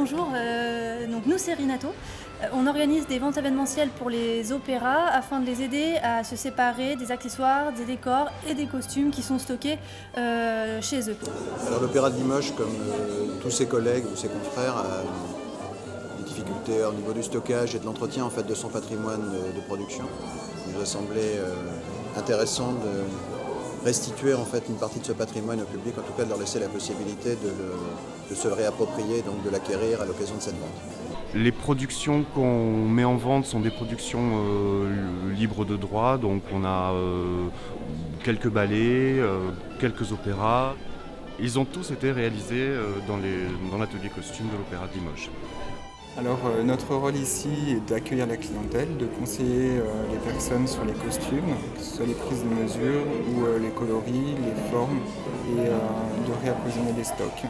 Bonjour, donc nous c'est Rinato. On organise des ventes événementielles pour les opéras afin de les aider à se séparer des accessoires, des décors et des costumes qui sont stockés chez eux. Alors l'Opéra de Limoges, comme tous ses collègues ou ses confrères, a des difficultés au niveau du stockage et de l'entretien en fait, de son patrimoine de production. Il nous a semblé intéressant de restituer en fait, une partie de ce patrimoine au public, en tout cas de leur laisser la possibilité de se le réapproprier, donc de l'acquérir à l'occasion de cette vente. Les productions qu'on met en vente sont des productions libres de droit, donc on a quelques ballets, quelques opéras. Ils ont tous été réalisés dans l'atelier costume de l'Opéra de Limoges. Alors notre rôle ici est d'accueillir la clientèle, de conseiller les personnes sur les costumes, que ce soit les prises de mesure ou les coloris, les formes et de réapprovisionner les stocks.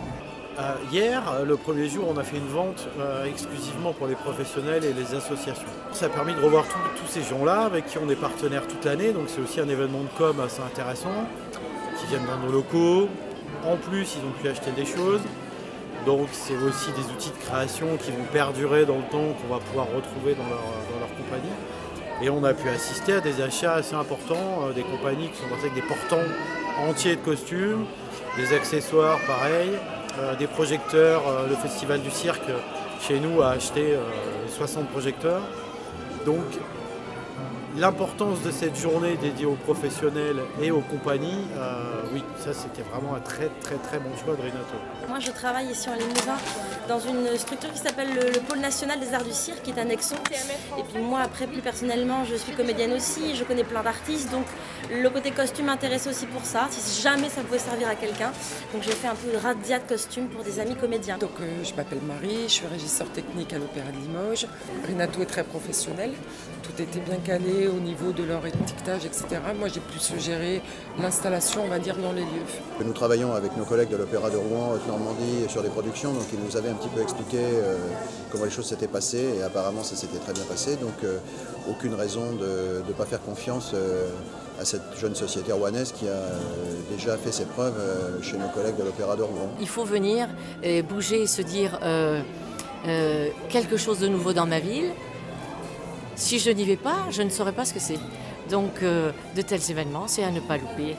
Hier, le premier jour, on a fait une vente exclusivement pour les professionnels et les associations. Ça a permis de revoir tous ces gens-là avec qui on est partenaire toute l'année, donc c'est aussi un événement de com assez intéressant, qui viennent dans nos locaux. En plus, ils ont pu acheter des choses, donc c'est aussi des outils de création qui vont perdurer dans le temps, qu'on va pouvoir retrouver dans leur compagnie. Et on a pu assister à des achats assez importants, des compagnies qui sont passées avec des portants entiers de costumes, des accessoires pareils, des projecteurs. Le Festival du Cirque chez nous a acheté 60 projecteurs. Donc l'importance de cette journée dédiée aux professionnels et aux compagnies, oui, ça c'était vraiment un très bon choix de Rinato. Moi je travaille ici en Limousin dans une structure qui s'appelle le Pôle National des Arts du Cirque, qui est un Nexon. Et puis moi après plus personnellement je suis comédienne aussi, je connais plein d'artistes, donc le côté costume m'intéresse aussi pour ça, si jamais ça pouvait servir à quelqu'un. Donc j'ai fait un peu de razzia de costumes pour des amis comédiens. Donc je m'appelle Marie, je suis régisseur technique à l'Opéra de Limoges. Rinato est très professionnel, tout était bien calé au niveau de leur étiquetage, etc. Moi j'ai plus géré l'installation, on va dire, dans les lieux. Nous travaillons avec nos collègues de l'Opéra de Rouen, de Normandie, sur des productions, donc ils nous avaient un petit peu expliqué comment les choses s'étaient passées, et apparemment ça s'était très bien passé, donc aucune raison de ne pas faire confiance à cette jeune société rouennaise qui a déjà fait ses preuves chez nos collègues de l'Opéra de Rouen. Il faut venir et bouger et se dire quelque chose de nouveau dans ma ville. Si je n'y vais pas, je ne saurais pas ce que c'est. Donc de tels événements, c'est à ne pas louper.